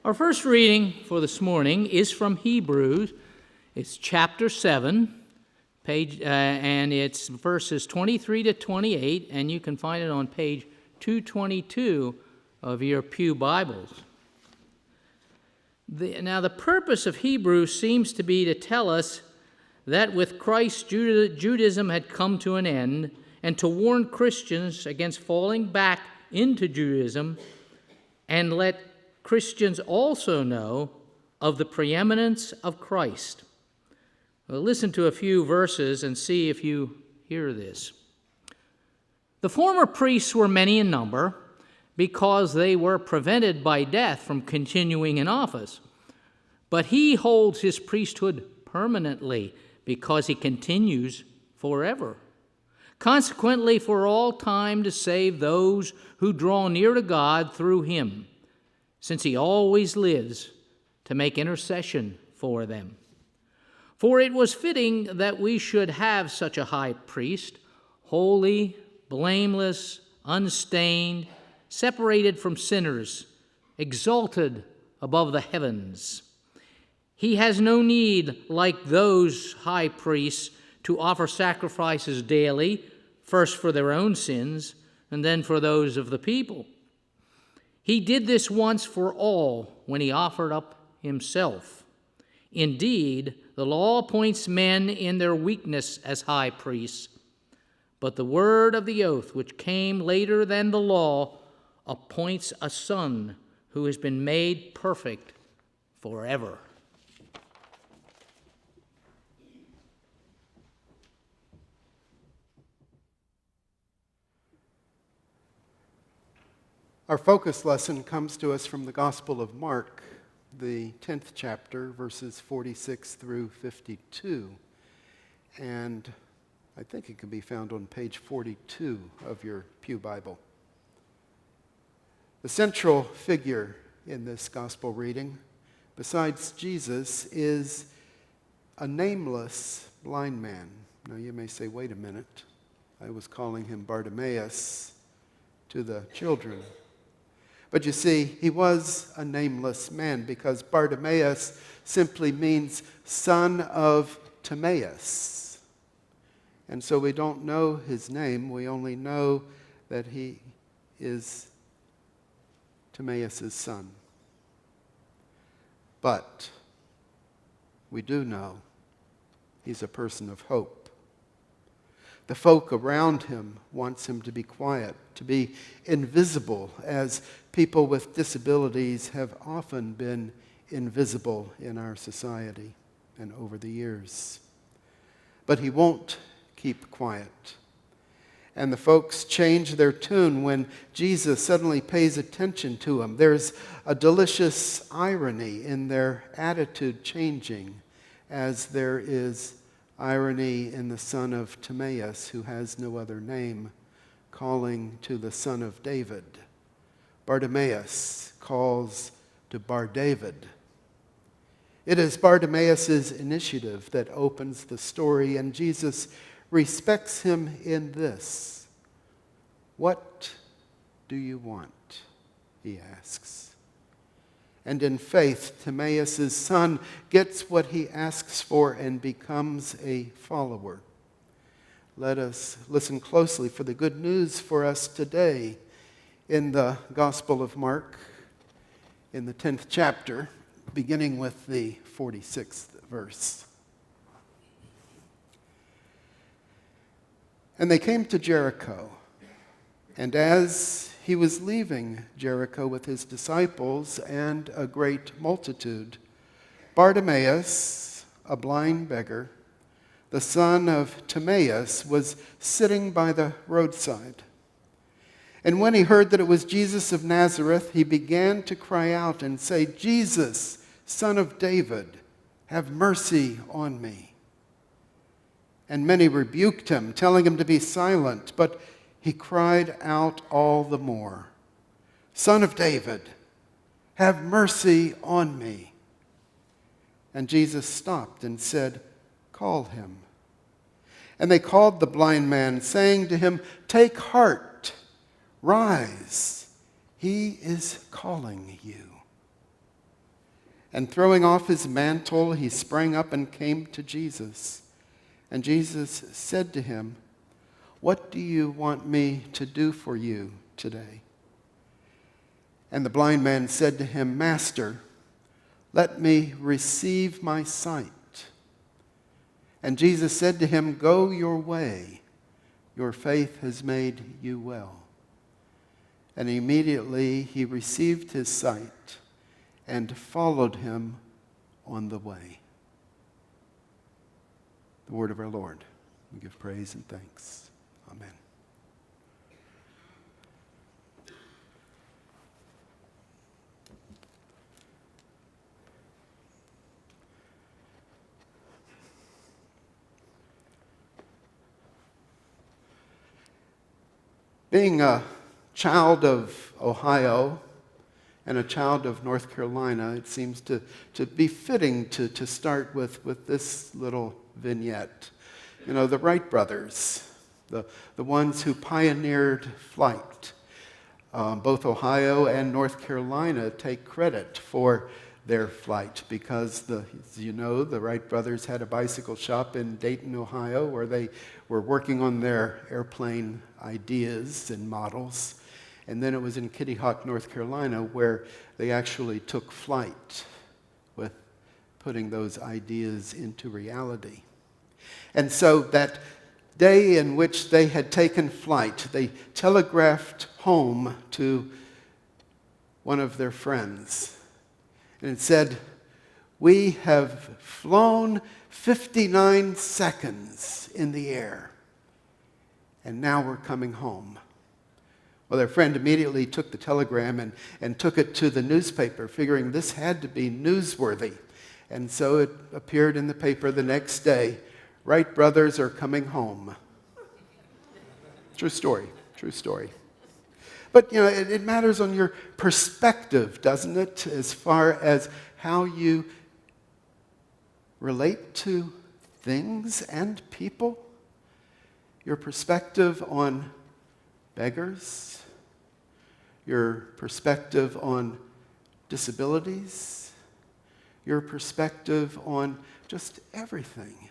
Our first reading for this morning is from Hebrews. It's chapter 7, and it's verses 23 to 28, and you can find it on page 222 of your pew Bibles. Now, the purpose of Hebrews seems to be to tell us that with Christ, Judaism had come to an end, and to warn Christians against falling back into Judaism, and let Christians also know of the preeminence of Christ. Well, listen to a few verses and see if you hear this. The former priests were many in number because they were prevented by death from continuing in office. But he holds his priesthood permanently because he continues forever. Consequently, for all time to save those who draw near to God through him, since he always lives to make intercession for them. For it was fitting that we should have such a high priest, holy, blameless, unstained, separated from sinners, exalted above the heavens. He has no need, like those high priests, to offer sacrifices daily, first for their own sins and then for those of the people. He did this once for all when he offered up himself. Indeed, the law appoints men in their weakness as high priests, but the word of the oath, which came later than the law, appoints a son who has been made perfect forever. Our focus lesson comes to us from the Gospel of Mark, the 10th chapter, verses 46 through 52. And I think it can be found on page 42 of your pew Bible. The central figure in this gospel reading, besides Jesus, is a nameless blind man. Now you may say, wait a minute, I was calling him Bartimaeus to the children. But you see, he was a nameless man because Bartimaeus simply means son of Timaeus. And so we don't know his name. We only know that he is Timaeus' son. But we do know he's a person of hope. The folk around him wants him to be quiet, to be invisible, as people with disabilities have often been invisible in our society and over the years. But he won't keep quiet. And the folks change their tune when Jesus suddenly pays attention to him. There's a delicious irony in their attitude changing, as there is irony in the son of Timaeus, who has no other name, calling to the son of David. Bartimaeus calls to Bar David. It is Bartimaeus' initiative that opens the story, and Jesus respects him in this. What do you want? He asks. And in faith, Timaeus' son gets what he asks for and becomes a follower. Let us listen closely for the good news for us today in the Gospel of Mark, in the 10th chapter, beginning with the 46th verse. And they came to Jericho, and as he was leaving Jericho with his disciples and a great multitude, Bartimaeus, a blind beggar, the son of Timaeus, was sitting by the roadside. And when he heard that it was Jesus of Nazareth, he began to cry out and say, Jesus, Son of David, have mercy on me. And many rebuked him, telling him to be silent, but he cried out all the more, Son of David, have mercy on me. And Jesus stopped and said, Call him. And they called the blind man, saying to him, Take heart, rise, he is calling you. And throwing off his mantle, he sprang up and came to Jesus. And Jesus said to him, "What do you want me to do for you today?" And the blind man said to him, "Master, let me receive my sight." And Jesus said to him, "Go your way. Your faith has made you well." And immediately he received his sight and followed him on the way. The word of our Lord. We give praise and thanks. Amen. Being a child of Ohio and a child of North Carolina, it seems to be fitting to start with this little vignette. You know, the Wright brothers, the ones who pioneered flight. Both Ohio and North Carolina take credit for their flight because, as you know, the Wright brothers had a bicycle shop in Dayton, Ohio, where they were working on their airplane ideas and models. And then it was in Kitty Hawk, North Carolina, where they actually took flight with putting those ideas into reality. And so that day in which they had taken flight, they telegraphed home to one of their friends. And it said, "We have flown 59 seconds in the air, and now we're coming home." Well, their friend immediately took the telegram and took it to the newspaper, figuring this had to be newsworthy. And so it appeared in the paper the next day, "Wright brothers are coming home." True story, true story. But, you know, it matters on your perspective, doesn't it, as far as how you relate to things and people? Your perspective on beggars, your perspective on disabilities, your perspective on just everything.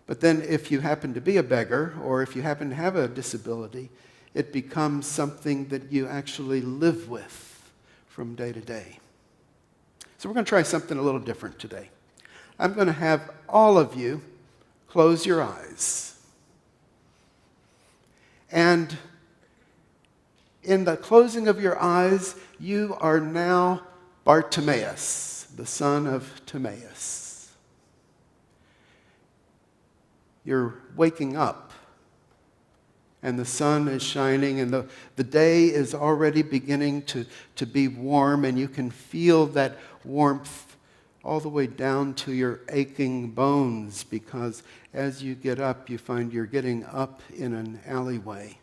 But then if you happen to be a beggar, or if you happen to have a disability, it becomes something that you actually live with from day to day. So we're going to try something a little different today. I'm going to have all of you close your eyes. And in the closing of your eyes, you are now Bartimaeus, the son of Timaeus. You're waking up, and the sun is shining, and the day is already beginning to be warm, and you can feel that warmth all the way down to your aching bones, because as you get up, you find you're getting up in an alleyway.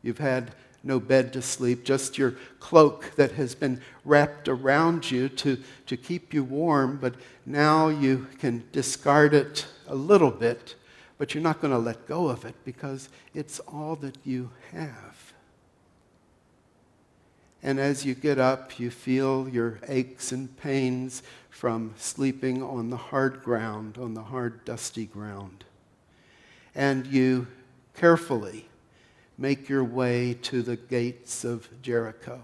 You've had no bed to sleep, just your cloak that has been wrapped around you to keep you warm, but now you can discard it a little bit, but you're not going to let go of it because it's all that you have. And as you get up, you feel your aches and pains from sleeping on the hard ground, on the hard, dusty ground. And you carefully make your way to the gates of Jericho.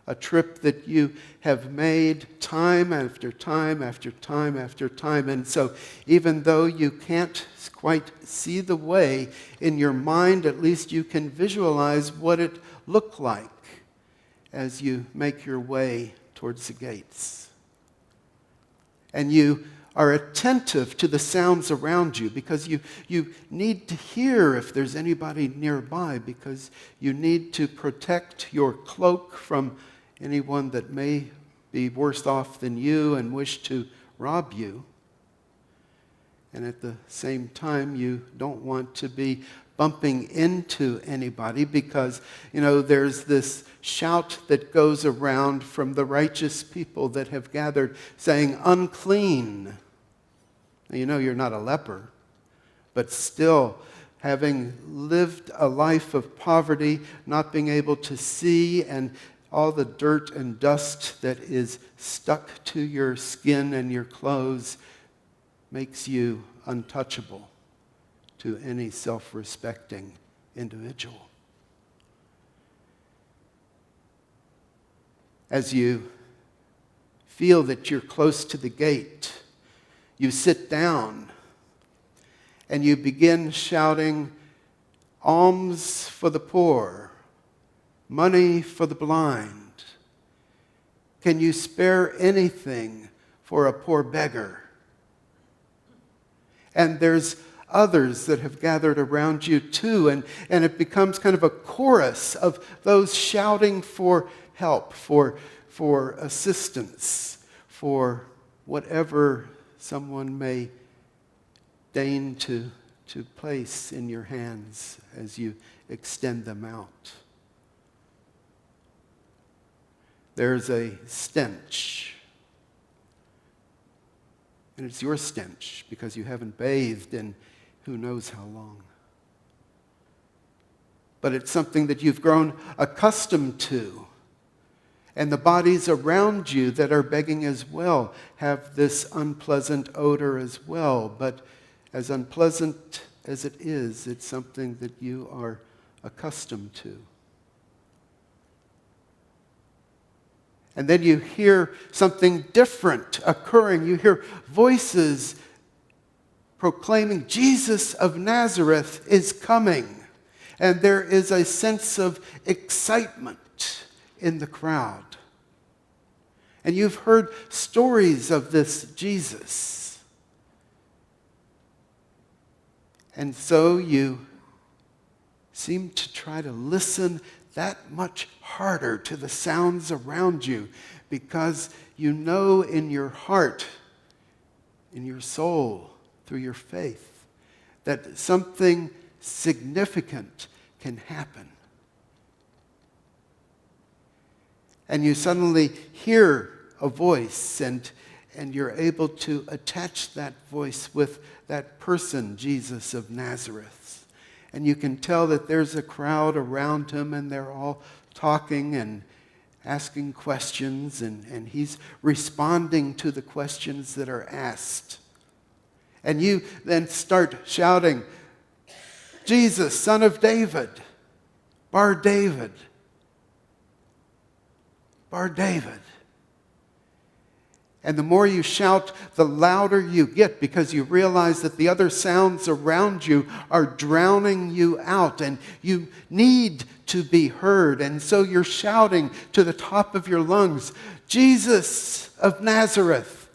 A trip that you have made time after time after time after time. And so even though you can't quite see the way, in your mind at least you can visualize what it looked like as you make your way towards the gates. And you are attentive to the sounds around you because you need to hear if there's anybody nearby, because you need to protect your cloak from anyone that may be worse off than you and wish to rob you. And at the same time, you don't want to be bumping into anybody because, you know, there's this shout that goes around from the righteous people that have gathered saying, "Unclean." Now, you know you're not a leper, but still, having lived a life of poverty, not being able to see and all the dirt and dust that is stuck to your skin and your clothes makes you untouchable to any self-respecting individual. As you feel that you're close to the gate, you sit down and you begin shouting, "Alms for the poor, money for the blind. Can you spare anything for a poor beggar?" And there's others that have gathered around you too, and it becomes kind of a chorus of those shouting for help, for assistance, for whatever someone may deign to place in your hands as you extend them out. There's a stench. And it's your stench because you haven't bathed in who knows how long. But it's something that you've grown accustomed to. And the bodies around you that are begging as well have this unpleasant odor as well. But as unpleasant as it is, it's something that you are accustomed to. And then you hear something different occurring. You hear voices proclaiming, "Jesus of Nazareth is coming." And there is a sense of excitement in the crowd. And you've heard stories of this Jesus. And so you seem to try to listen that much harder to the sounds around you because you know in your heart, in your soul, through your faith, that something significant can happen. And you suddenly hear a voice, and you're able to attach that voice with that person, Jesus of Nazareth. And you can tell that there's a crowd around him, and they're all talking and asking questions, and he's responding to the questions that are asked. And you then start shouting, "Jesus, Son of David, Bar David, Bar David." And the more you shout, the louder you get because you realize that the other sounds around you are drowning you out and you need to be heard. And so you're shouting to the top of your lungs, "Jesus of Nazareth,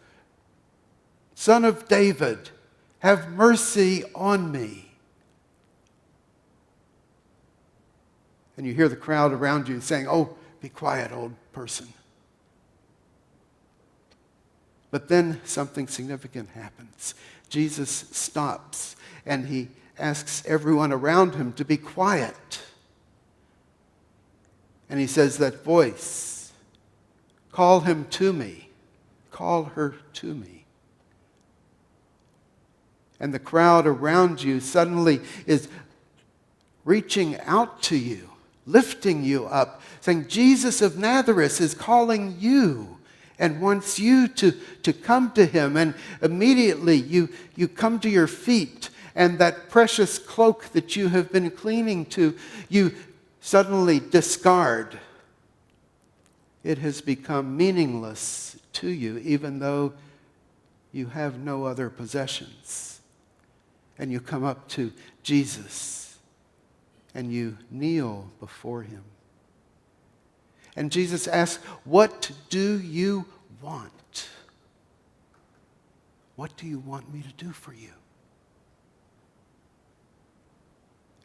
Son of David, have mercy on me." And you hear the crowd around you saying, "Oh, be quiet, old person." But then something significant happens. Jesus stops and he asks everyone around him to be quiet. And he says, "That voice, call him to me, call her to me." And the crowd around you suddenly is reaching out to you, lifting you up, saying, "Jesus of Nazareth is calling you and wants you to come to him." And immediately you come to your feet, and that precious cloak that you have been clinging to, you suddenly discard. It has become meaningless to you, even though you have no other possessions. And you come up to Jesus, and you kneel before him. And Jesus asks, "What do you want? What do you want me to do for you?"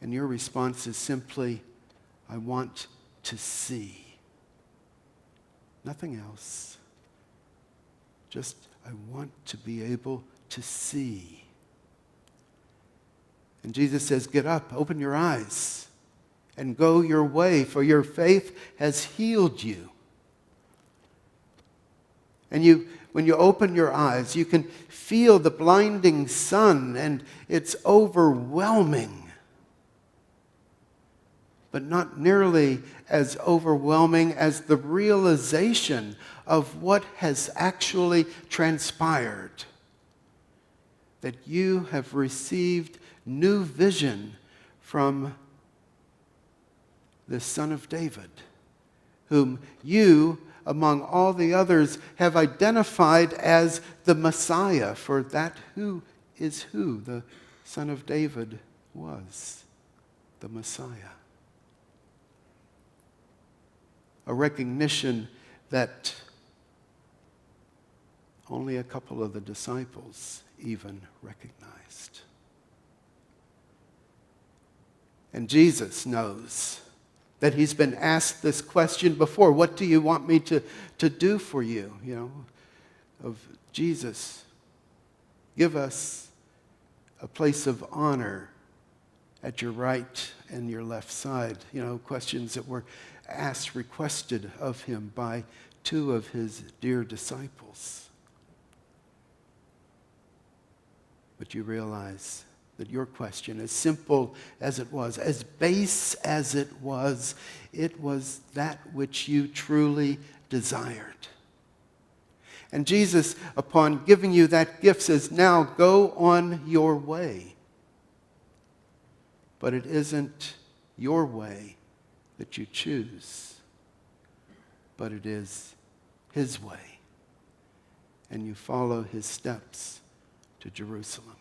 And your response is simply, "I want to see." Nothing else. Just, I want to be able to see. And Jesus says, "Get up, open your eyes, and go your way, for your faith has healed you." And when you open your eyes, you can feel the blinding sun, and it's overwhelming. but not nearly as overwhelming as the realization of what has actually transpired. That you have received new vision from the Son of David, whom you, among all the others, have identified as the Messiah, for that who the Son of David was, the Messiah. A recognition that only a couple of the disciples even recognized. And Jesus knows that he's been asked this question before. What do you want me to do for you? Of Jesus, give us a place of honor at your right and your left side. Questions that were asked, requested of him by two of his dear disciples. But you realize that your question, as simple as it was, as base as it was that which you truly desired. And Jesus, upon giving you that gift, says, now go on your way. But it isn't your way that you choose, but it is his way. And you follow his steps to Jerusalem.